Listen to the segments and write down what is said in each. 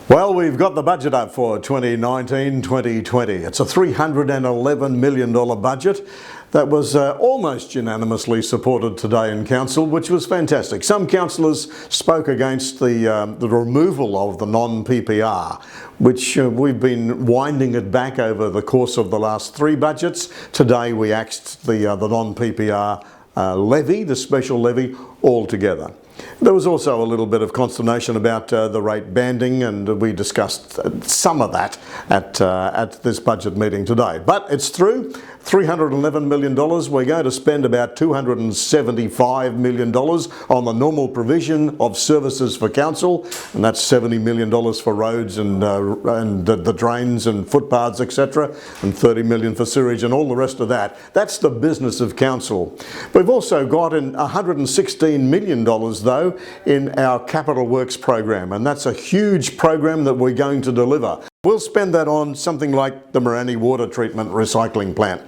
Well, we've got the budget up for 2019-2020. It's a $311 million budget that was almost unanimously supported today in Council, which was fantastic. Some councillors spoke against the removal of the non-PPR, which we've been winding it back over the course of the last three budgets. Today we axed the non-PPR levy, the special levy, altogether. There was also a little bit of consternation about the rate banding, and we discussed some of that at this budget meeting today. But it's through. $311 million. We're going to spend about $275 million on the normal provision of services for council, and that's $70 million for roads and the drains and footpaths, etc., and $30 million for sewage and all the rest of that. That's the business of council. We've also got $116 million though in our capital works program, and that's a huge program that we're going to deliver. We'll spend that on something like the Morani water treatment recycling plant,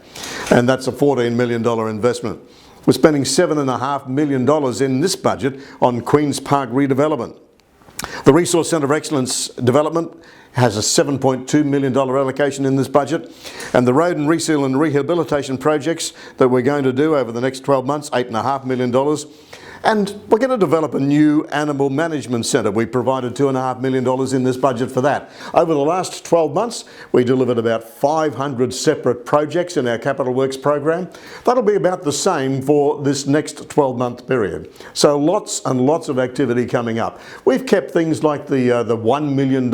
and that's a $14 million investment. We're spending $7.5 million in this budget on Queen's Park redevelopment. The Resource Centre of Excellence development has a $7.2 million allocation in this budget, and the road and reseal and rehabilitation projects that we're going to do over the next 12 months, $8.5 million. And we're going to develop a new animal management centre. We provided $2.5 million in this budget for that. Over the last 12 months, we delivered about 500 separate projects in our capital works program. That'll be about the same for this next 12-month period. So lots and lots of activity coming up. We've kept things like the $1 million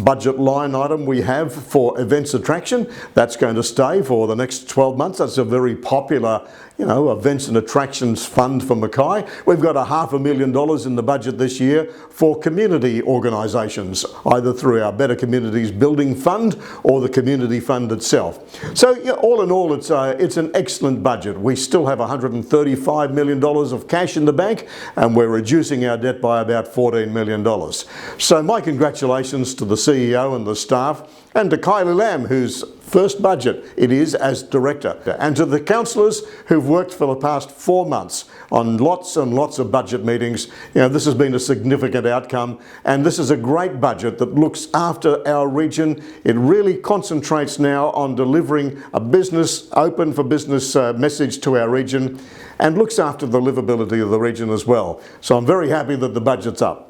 budget line item we have for events attraction. That's going to stay for the next 12 months. That's a very popular, events and attractions fund for Mackay. We've got $500,000 in the budget this year for community organisations, either through our Better Communities Building Fund or the community fund itself. So all in all, it's an excellent budget. We still have $135 million of cash in the bank, and we're reducing our debt by about $14 million. So my congratulations to the CEO and the staff, and to Kylie Lamb, whose first budget it is as director, and to the councillors who've worked for the past 4 months on lots and lots of budget meetings. This has been a significant outcome, and this is a great budget that looks after our region. It really concentrates now on delivering a business, open for business message to our region, and looks after the livability of the region as well. So I'm very happy that the budget's up.